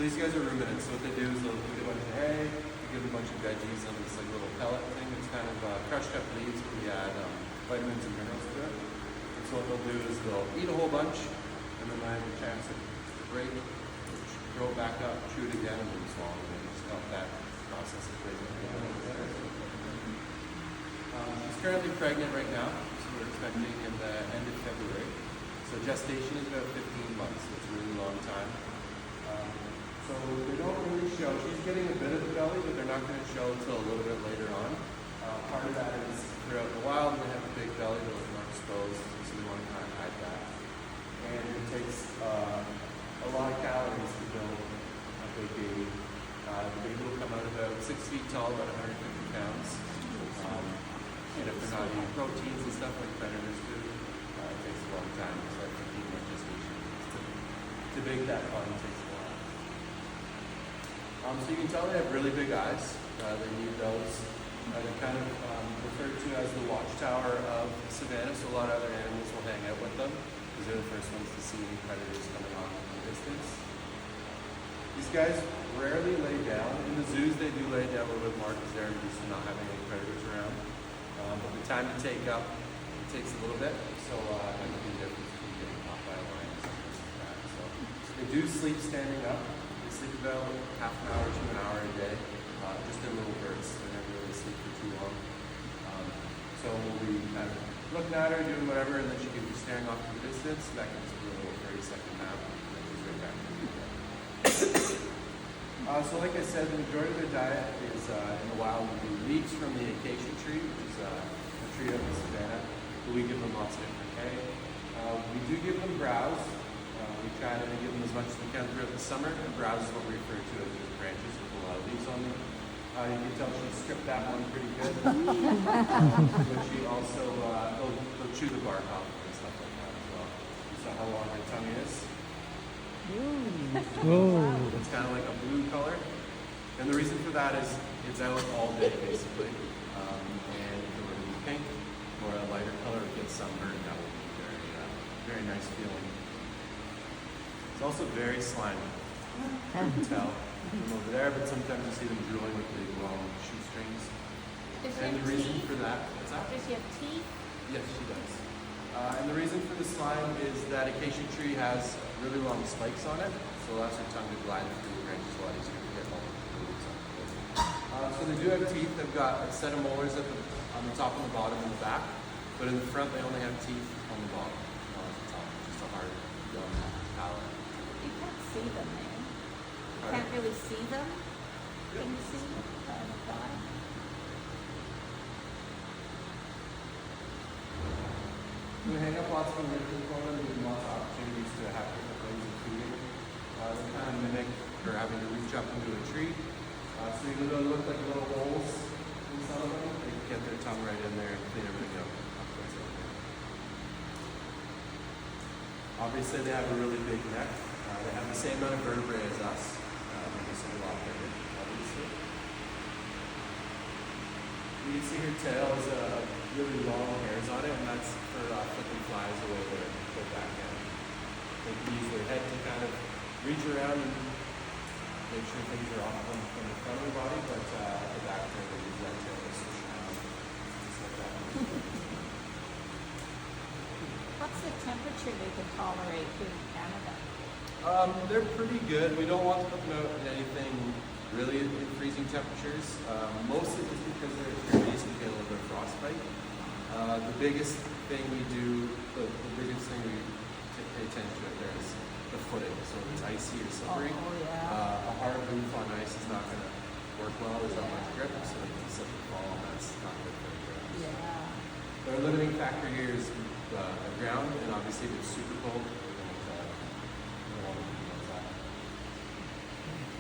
So these guys are ruminants. So what they do is they'll eat a bunch of hay, they give them a bunch of veggies on this like little pellet thing. It's kind of crushed up leaves, but we add vitamins and minerals to it. And so what they'll do is they'll eat a whole bunch, and then when they have a chance to break, throw it back up, chew it again, and then swallow it. And just help that process of breaking it down. She's currently pregnant right now, so we're expecting in the end of February. So gestation is about 15 months, so it's a really long time. So they don't really show. She's getting a bit of the belly, but they're not going to show until a little bit later on. Part of that is throughout the wild, they have a big belly, but it's not exposed, so we want to kind of hide that. And it takes a lot of calories to build a big baby. The baby will come out about 6 feet tall, about 150 pounds. And if they're not eating proteins and stuff like predators do, it takes a long time. It's like 15-month gestation. To bake that fun takes a while. So you can tell they have really big eyes. They need those. They're kind of referred to as the watchtower of the savannah, so a lot of other animals will hang out with them because they're the first ones to see any predators coming on from a distance. These guys rarely lay down. In the zoos, they do lay down a little bit more because they're used to not having any predators around. But the time to take up, it takes a little bit, so that would be the difference between getting caught by a lion and something like that. So they do sleep standing up. They sleep about half an hour to an hour a day, just in little bursts. They never really sleep for too long. So we'll be kind of looking at her, doing whatever, and then she can be staring off in the distance. That gives her a little 30-second nap, and then she's right back to the So like I said, the majority of their diet is in the wild would be leaves from the acacia tree, which is a tree of the savannah. But we give them lots of different hay. We do give them browse. We try to give them as much as we can throughout the summer. And browse is what we refer to as just branches with a lot of leaves on them. You can tell she stripped that one pretty good. But she also, they'll chew the bark off and stuff like that as well. You saw how long her tongue is? Whoa. It's kind of like a blue color. And the reason for that is it's out all day basically. And if it were to be pink or a lighter color, it gets sunburned. That would be very nice feeling. It's also very slimy. You can tell from over there, but sometimes you see them drooling with big long shoestrings. Does she And the have reason teeth? for that, what's that? Does she have teeth? Yes, she does. And the reason for the slime is that acacia tree has really long spikes on it, so it allows your tongue to glide through the branches a lot easier to get all the fluids on. So they do have teeth. They've got a set of molars on the top and the bottom and the back, but in the front they only have teeth on the bottom, not on the top. Just a hard gum palate. You can't see them, man. You Pardon? can't really see them. Can you see them? We hang up lots of religion for them, give them lots of opportunities to have different ways of feeding. They kind of mimic or having to reach up into a tree. So even though they look like little holes in some of them, they can get their tongue right in there and clean everything up. Obviously they have a really big neck. They have the same amount of vertebrae as us. They're just a lot bigger, obviously. You can see her tail has really long hairs on it, and that's for flipping flies away their back end. They can use their head to kind of reach around and make sure things are off from the front of the body, but the back end, they use that tail to switch around, just like that. What's the temperature they can tolerate here in Canada? They're pretty good. We don't want to put them out in anything really in freezing temperatures. Mostly just because they're trees, we get a little bit of frostbite. The biggest thing we do, the biggest thing we pay attention to there is the footing. So if it's icy or slippery, Oh, yeah. a hard boot on ice is not going to work well. There's not much grip, so they can slip and fall, and that's not good for the grass. Yeah. Their limiting factor here is the ground, and obviously if it's super cold, we don't want to be outside.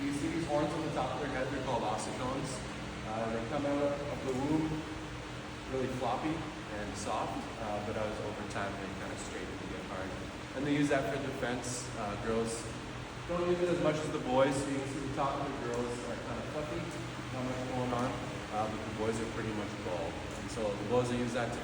You see these horns on the top of their head, they're called ossicones. They come out of the womb really floppy and soft, but as over time they kind of straighten and get hard. And they use that for defense. Girls don't use it as much as the boys, so you can see the top of the girls are kind of fluffy, not much going on, but the boys are pretty much bald. And so the boys will use that to